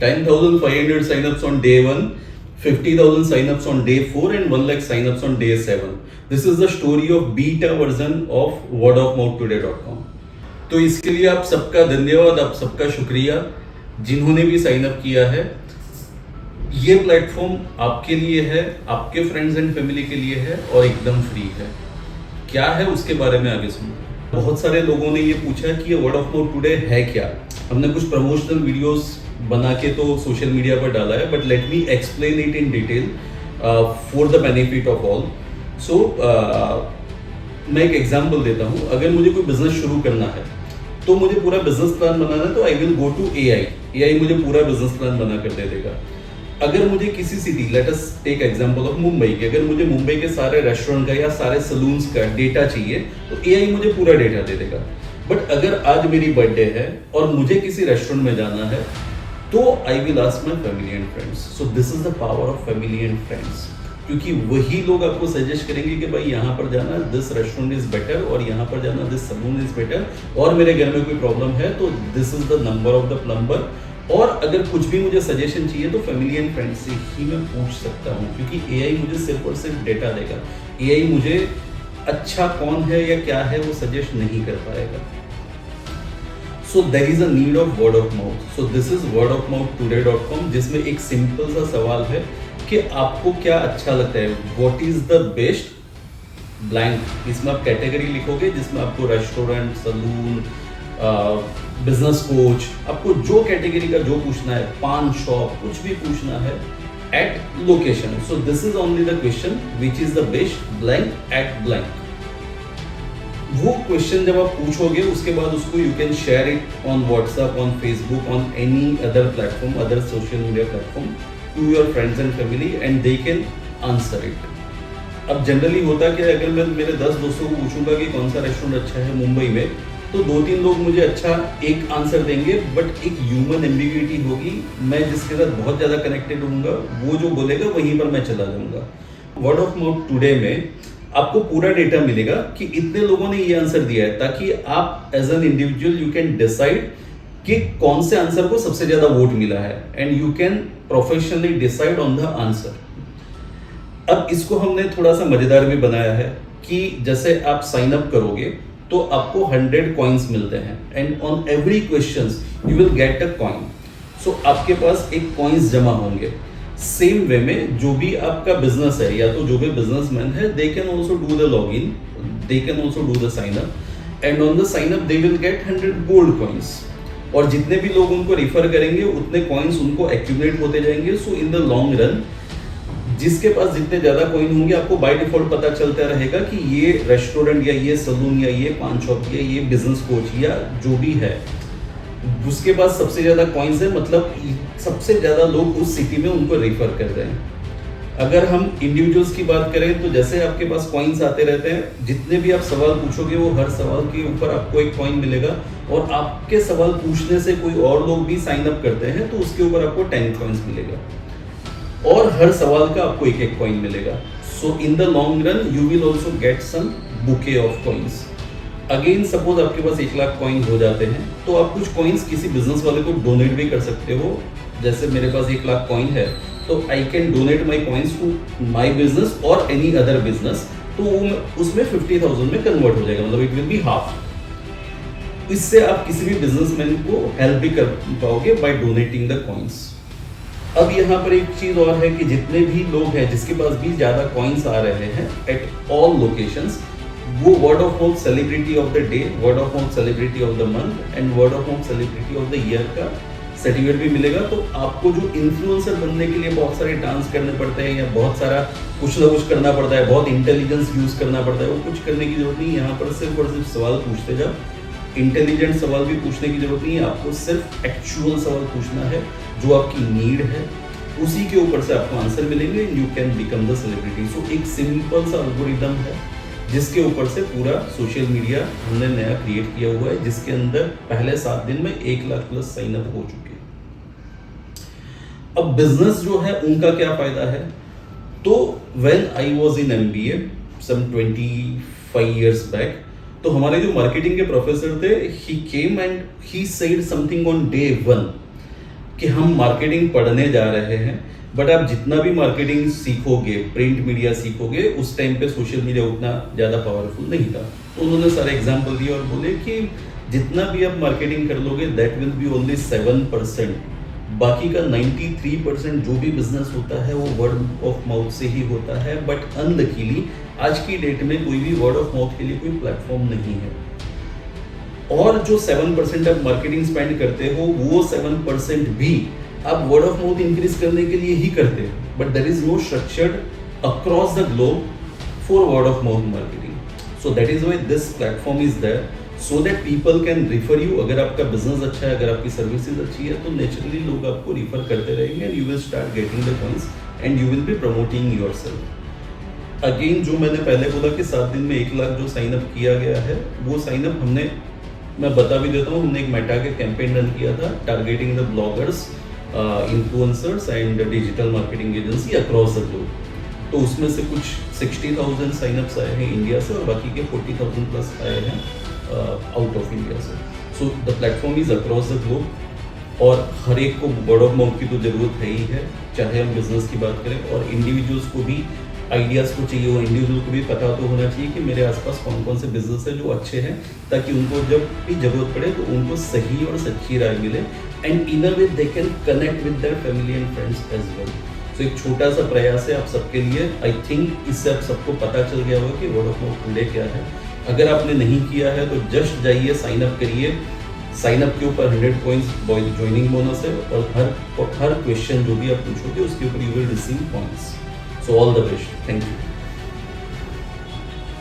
10,500 signups on day 1, 50,000 signups on day 4 and 1 lakh signups on day 7. This is the story of beta version of wordofmouthtoday.com. तो इसके लिए आप सबका धन्यवाद, आप सबका शुक्रिया जिन्होंने भी साइन अप किया है। ये प्लेटफॉर्म आपके लिए है, आपके फ्रेंड्स एंड फैमिली के लिए है और एकदम फ्री है। क्या है उसके बारे में आगे सुनो। बहुत सारे लोगों ने ये पूछा कि ये वर्ड ऑफ माउथ टुडे है क्या। हमने कुछ प्रमोशनल वीडियोस बना के तो सोशल मीडिया पर डाला है, but let me explain it in detail for the benefit of all. So मैं एक एग्जांपल देता हूँ। अगर मुझे कोई बिजनेस शुरू करना है तो मुझे पूरा बिजनेस प्लान बनाना है, तो I will go to AI मुझे पूरा बिजनेस प्लान बना कर दे देगा। अगर मुझे किसी city, let us take example of Mumbai के, अगर मुझे मुंबई के सारे रेस्टोरेंट का या सारे सलून्स का डेटा चाहिए तो एआई मुझे पूरा डेटा दे देगा। बट अगर आज मेरी बर्थडे है और मुझे किसी रेस्टोरेंट में जाना है तो I will ask my family and friends. So this is the power of family and friends, क्योंकि वही लोग आपको सजेस्ट करेंगे कि भाई यहाँ पर जाना दिस रेस्टोरेंट इज बेटर, और यहाँ पर जाना दिस सलून इज बेटर, और मेरे घर में कोई प्रॉब्लम है तो this is the number of the plumber. और अगर कुछ भी मुझे सजेशन चाहिए तो फैमिली एंड फ्रेंड्स से ही मैं पूछ सकता हूँ, क्योंकि एआई मुझे सिर्फ और सिर्फ डेटा देगा। एआई मुझे अच्छा कौन है या क्या है वो सजेस्ट नहीं कर पाएगा। So there is a need of word of mouth. So this is wordofmouthtoday.com, जिसमें एक सिंपल सा सवाल है कि आपको क्या अच्छा लगता है, what is the best blank. इसमें आप कैटेगरी लिखोगे जिसमें आपको रेस्टोरेंट, सलून, बिजनेस कोच, आपको जो कैटेगरी का जो पूछना है, पान शॉप, कुछ भी पूछना है, at location. So this is only the question which is the best blank at blank. वो क्वेश्चन जब आप पूछोगे उसके बाद उसको you can share it on WhatsApp, on Facebook, on any other platform, other social media platform to your friends and family, and they can answer it. अब generally होता है कि अगर मैं मेरे 10 दोस्तों को पूछूंगा कि कौन सा रेस्टोरेंट अच्छा है मुंबई में, तो 2-3 लोग मुझे अच्छा एक आंसर देंगे, बट एक ह्यूमन एम्बिग्यूटी होगी। मैं जिसके साथ बहुत ज़्यादा कनेक्टेड होऊंगा वो जो बोलेगा वहीं पर मैं चला जाऊंगा। वर्ड ऑफ माउथ टुडे में आपको पूरा डेटा मिलेगा कि इतने लोगों ने ये आंसर दिया है, ताकि आप as an individual you can decide कि कौन से आंसर को सबसे ज्यादा वोट मिला है, and you can professionally decide on the answer. अब इसको हमने थोड़ा सा मजेदार भी बनाया है कि जैसे आप साइन अप करोगे तो आपको 100 कॉइन्स मिलते हैं, and on every question you will get a coin. So आपके पास एक कॉइन्स जमा होंगे। सेम वे में जो भी आपका बिजनेस है या तो जो भी बिजनेसमैन है, they can also do the log in, they can also do the sign up, and on the sign up they will get 100 gold coins. और जितने भी लोग उनको रिफर करेंगे उतने कॉइन्स उनको एक्यूमुलेट होते जाएंगे। सो इन द लॉन्ग रन जिसके पास जितने ज्यादा कॉइन होंगे, आपको बाय डिफॉल्ट पता चलता रहेगा कि ये रेस्टोरेंट या ये सलून या ये पान शॉप या ये बिजनेस कोच या जो भी है, उसके पास सबसे ज्यादा कॉइन्स है, मतलब सबसे ज्यादा लोग उस सिटी में उनको रेफर कर रहे हैं। अगर हम इंडिविजुअल्स की बात करें तो जैसे आपके पास कॉइन्स आते रहते हैं, जितने भी आप सवाल पूछोगे वो हर सवाल के ऊपर आपको एक कॉइन मिलेगा, और आपके सवाल पूछने से कोई और लोग भी साइन अप करते हैं तो उसके ऊपर आपको 10 कॉइन्स मिलेगा, और हर सवाल का आपको एक एक कॉइन मिलेगा। So in the long run you will also get some bouquet of coins. Again suppose आपके पास 1 लाख कॉइन हो जाते हैं तो आप कुछ कॉइन्स किसी बिजनेस वाले को डोनेट भी कर सकते हो। जैसे मेरे पास 1 लाख कॉइन है तो I can donate my coins to my business और एनी अदर बिजनेस, तो उसमें 50,000 में कन्वर्ट हो जाएगा, मतलब इट विल बी हाफ। इससे आप किसी भी बिजनेसमैन को हेल्प भी कर पाओगे बाय डोनेटिंग द कॉइन्स। अब यहाँ पर एक चीज और है कि जितने भी लोग हैं जिसके पास भी ज्यादा कॉइन्स आ रहे हैं एट ऑल लोकेशंस, वो word of mouth celebrity of the day, word of mouth celebrity of the month and word of mouth celebrity of the year का सर्टिफिकेट भी मिलेगा। तो आपको जो इन्फ्लुएंसर बनने के लिए बहुत सारे डांस करने पड़ते हैं या बहुत सारा कुछ ना कुछ करना पड़ता है, बहुत इंटेलिजेंस यूज करना पड़ता है, वो कुछ करने की जरूरत नहीं। यहाँ पर सिर्फ और सिर्फ सवाल पूछते जाओ। इंटेलिजेंट सवाल भी पूछने की जरूरत नहीं है, आपको सिर्फ एक्चुअल सवाल पूछना है, जो आपकी नीड है उसी के ऊपर से आपको आंसर मिलेंगे, you can become the celebrity. So एक सिंपल सा एल्गोरिथम है जिसके ऊपर से पूरा सोशल मीडिया हमने नया क्रिएट किया हुआ है, जिसके अंदर पहले 7 दिन में 1 लाख प्लस साइन अप हो चुके हैं। अब बिजनेस जो है उनका क्या फायदा है, तो when I was in MBA some 25 years back, तो हमारे जो मार्केटिंग के प्रोफेसर थे, he came and he said something on day 1 कि हम मार्केटिंग पढ़ने जा रहे हैं, बट आप जितना भी मार्केटिंग सीखोगे, प्रिंट मीडिया सीखोगे, उस टाइम पे सोशल मीडिया उतना ज़्यादा पावरफुल नहीं था। तो उन्होंने सारे एग्जाम्पल दिए और बोले कि जितना भी आप मार्केटिंग कर लोगे दैट विल बी ओनली 7%, बाकी का 93% जो भी बिजनेस होता है वो वर्ड ऑफ माउथ से ही होता है। बट अनलकीली आज की डेट में कोई भी वर्ड ऑफ माउथ के लिए कोई प्लेटफॉर्म नहीं है, और जो 7% आप मार्केटिंग स्पेंड करते हो वो 7% भी आप वर्ड ऑफ माउथ इंक्रीज करने के लिए ही करते हो, but there is no structured across the globe for word of mouth marketing. So that is why this platform is there, so that people can refer you. अगर आपका business अच्छा है, अगर आपकी सर्विसेज अच्छी है, तो नेचुरली लोग आपको रिफर करते रहेंगे and you will start getting the points and you will be promoting yourself. Again जो मैंने पहले बोला कि 7 दिन में 1 लाख जो साइन अप किया गया है, वो साइन अप हमने, मैं बता भी देता हूँ, हमने एक मेटा के कैंपेन रन किया था targeting the bloggers, influencers and digital marketing agency across the globe. तो उसमें से कुछ 60,000 साइनअप्स आए हैं इंडिया से और बाकी के 40,000 प्लस आए हैं आउट ऑफ इंडिया से। So the platform is across the globe और हर एक को वर्ड ऑफ माउथ की तो ज़रूरत है ही है, चाहे हम बिजनेस की बात करें, और इंडिविजुअल्स को भी आइडियाज़ को चाहिए, वो इंडिविजुअल को भी पता तो होना चाहिए कि मेरे आसपास कौन कौन से बिजनेस है जो अच्छे हैं, ताकि उनको जब भी ज़रूरत पड़े तो उनको सही और सच्ची राय मिले and in a way they can connect with their family and friends as well. So एक छोटा सा प्रयास है आप सबके लिए। आई थिंक इससे आप सबको पता चल गया होगा कि वर्ड ऑफ माउथ टुडे क्या है। अगर आपने नहीं किया है तो जस्ट जाइए, साइन अप करिए। साइन अप के ऊपर 100 पॉइंट्स ज्वाइनिंग बोनस है और हर क्वेश्चन जो भी आप पूछोगे उसके ऊपर you will receive points. So all the best, thank you.